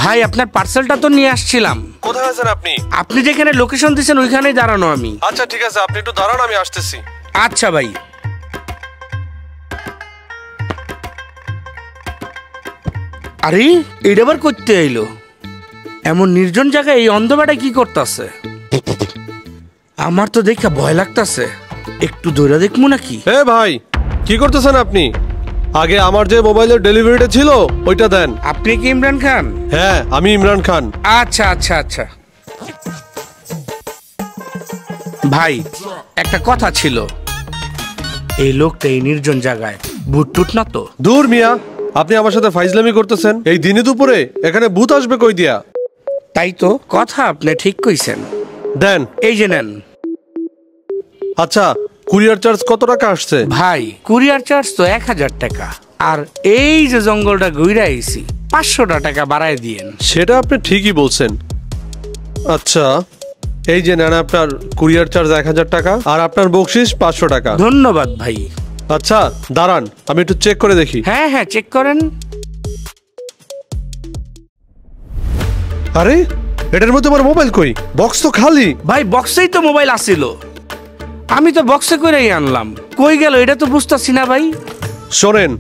ভাই আপনার পার্সেলটা তো নিয়ে আসছিলাম। কোথায় আছেন আপনি? আপনি যেখানে লোকেশন দিয়েছেন ওইখানেই দাঁড়ানো আমি। আচ্ছা ঠিক আছে, আপনি একটু দাঁড়ান, আমি আসতেছি। আচ্ছা ভাই। আরে এটা আবার করতে এলো এমন নির্জন জায়গায় এই অন্ধবাটা কি করতেছে? আমার তো দেখা ভয় লাগতেছে, একটু ধরে দেখবো নাকি? এ ভাই, কি করতেছেন আপনি? আগে আমার যে মোবাইলের ডেলিভারিটা ছিল ওইটা দেন। আপনি কি ইমরান খান? হ্যাঁ, আমি ইমরান খান। আচ্ছা আচ্ছা আচ্ছা ভাই, একটা কথা ছিল। এই লোকটা এই নির্জন জায়গায় ভূত টুট না তো? দূর মিয়া, আপনি আমার সাথে ফাইজলামি করতেছেন? এই দিনে দুপুরে এখানে ভূত আসবে কই দিয়া? তাই তো, কথা আপনি ঠিক কইছেন। দেন। এই যে নেন। আচ্ছা, কুরিয়ার চার্জ কত টাকা আসছে? ভাই কুরিয়ার চার্জ তো 1000 টাকা, আর এই যে জঙ্গলটা ঘুরে আইছি 500 টাকা বাড়ায় দিয়েন। সেটা আপনি ঠিকই বলছেন। আচ্ছা, এই যে নেন আপনার কুরিয়ার চার্জ 1000 টাকা, আর আপনার বকশিস 500 টাকা। ধন্যবাদ ভাই। আচ্ছা দাঁড়ান, আমি একটু চেক করে দেখি। হ্যাঁ হ্যাঁ, চেক করেন। আরে এটার মধ্যে আমার মোবাইল কই? বক্স তো খালি। ভাই বক্সেই তো মোবাইল আসিল, আমি তো বক্সে করেই আনলাম। কই গেল এটা তো বুঝতেছি না ভাই। শোনেন,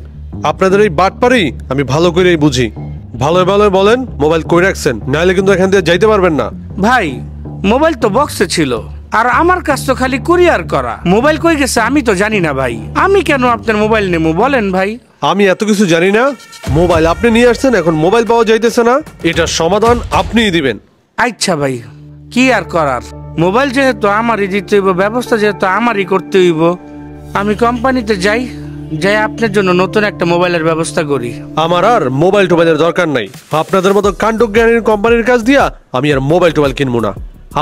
আপনাদের এই বাটপারি আমি ভালো করেই বুঝি। ভালো ভালো বলেন মোবাইল কই রাখছেন, নাইলে কিন্তু এখান দিয়ে যাইতে পারবেন না। ভাই মোবাইল তো বক্সে ছিল, আর আমার কাছ তো খালি কুরিয়ার করা। মোবাইল কই গেছে আমি তো জানি না ভাই। আমি কেন আপনার মোবাইল নেবো বলেন ভাই? আমি এত কিছু জানি না। মোবাইল আপনি নিয়ে আসছেন, এখন মোবাইল পাওয়া যাইতেছে না, এটার সমাধান আপনিই দিবেন। আচ্ছা ভাই, কি আর করার। মোবাইল যেহেতু আমারই দিতে হইব, ব্যবস্থা যেহেতু আমারই করতে হইব, আমি কোম্পানিতে যাই, যাই আপনার জন্য নতুন একটা মোবাইলের ব্যবস্থা করি। আমার আর মোবাইল টোবাইলের দরকার নাই। আপনাদের মতো কাণ্ডজ্ঞানীর কোম্পানির কাজ দিয়া আমি আর মোবাইল টোবাইল কিনবো না।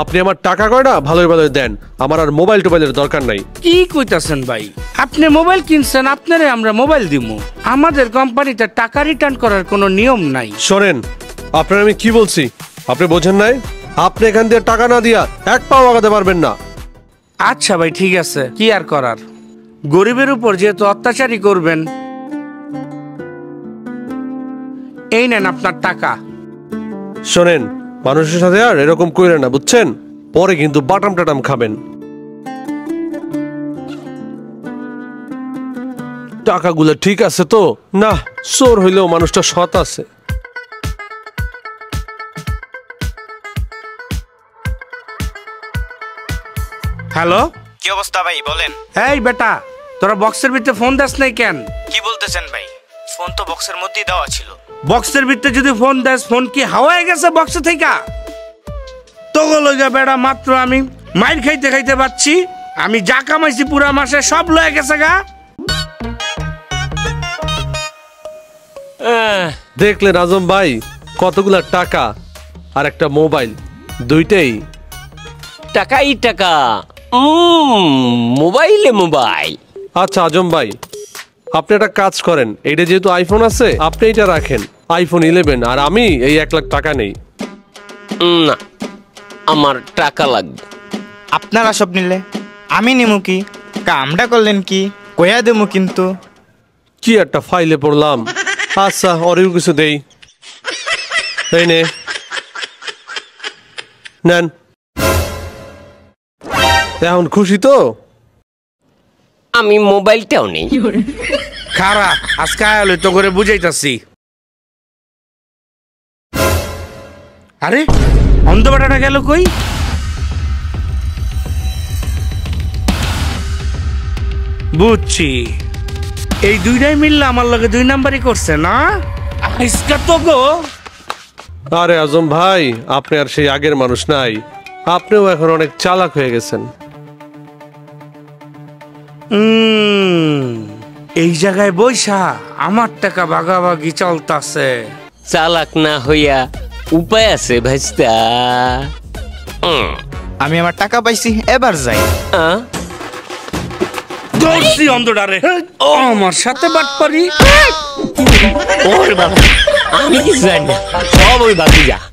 আপনি আমার টাকা কয়টা ভালোই ভালোই দেন, আমার আর মোবাইল টোবাইলের দরকার নাই। কি কইতাছেন ভাই? আপনি মোবাইল কিনছেন, আপনারে আমরা মোবাইল দিমু। আমাদের কোম্পানিতে টাকা রিটার্ন করার কোনো নিয়ম নাই। শোনেন, আপনার আমি কি বলছি আপনি বোঝেন নাই? আপনি এখান দিয়ে টাকা না দিয়া এক পাও আগাতে পারবেন না। আচ্ছা ভাই ঠিক আছে, কি আর করার। গরিবের উপর যেহেতু অত্যাচারই করবেন, এই নেন আপনার টাকা। শোনেন, মানুষের সাথে আর এরকম কইরেন না, বুঝছেন? পরে কিন্তু বাটাম টাটাম খাবেন। টাকাগুলো ঠিক আছে তো? না, চোর হইলেও মানুষটা সৎ আছে। হ্যালো, কি অবস্থা ভাই বলেন? এই বেটা, তোরা বক্সের ভিতরে ফোন দাস নাই কেন? কি বলতেছেন ভাই? ফোন তো বক্সের মধ্যেই দেওয়া ছিল। বক্সের ভিতরে যদি ফোন দেস, ফোন কি হাওয়ায় গেছে বক্সে থেকে? তোগো লইগা বেড়া, মাত্র আমি মাইর খাইতে খাইতে পাচ্ছি, আমি যা কামাইছি পুরা মাসে সব লয়ে গেছে গা। দেখলেন আজম ভাই, কতগুলা টাকা আর একটা মোবাইল, দুইটাই টাকাই টাকা, মোবাইলে মোবাইল। আচ্ছা আজম ভাই, আপনি একটা কাজ করেন, এইটা যেহেতু আইফোন আছে আপনি এটা রাখেন, আইফোন 11, আর আমি এই 1 লাখ টাকা নেই। না, আমার টাকা লাগবে। আপনারা সব নিলে আমি নিমু কি? কামটা করলেন কি কইয়া দেবো কিন্তু। কি একটা ফাইলে পড়লাম। আচ্ছা, ওরেও কিছু দেই। এই নেন। এখন খুশি তো? আমি মোবাইলটাও নেই। খারা আজকে আয়ালে তো করে বুঝাইতাছি। আরে অন্ধ বেটাটা গেল কই? বুঝছি, এই দুইটাই মিললে আমার লগে 2 নাম্বারই করছে না আজকে তো গো। আরে আজম ভাই, আপনি আর সেই আগের মানুষ নাই, আপনিও এখন অনেক চালাক হয়ে গেছেন। এই জায়গায় বৈশা আমার টাকা ভাগাভাগি চলতাছে। চালাক না হইয়া উপায় আছে ভাইস্তা। আমি আমার টাকা পাইছি, এবার যাই। দৌড়ছি অন্ধটারে, ও আমার সাথে বাটপারি। ওর বাবা, আমি কি জানি না, সব ওই বাকি যা।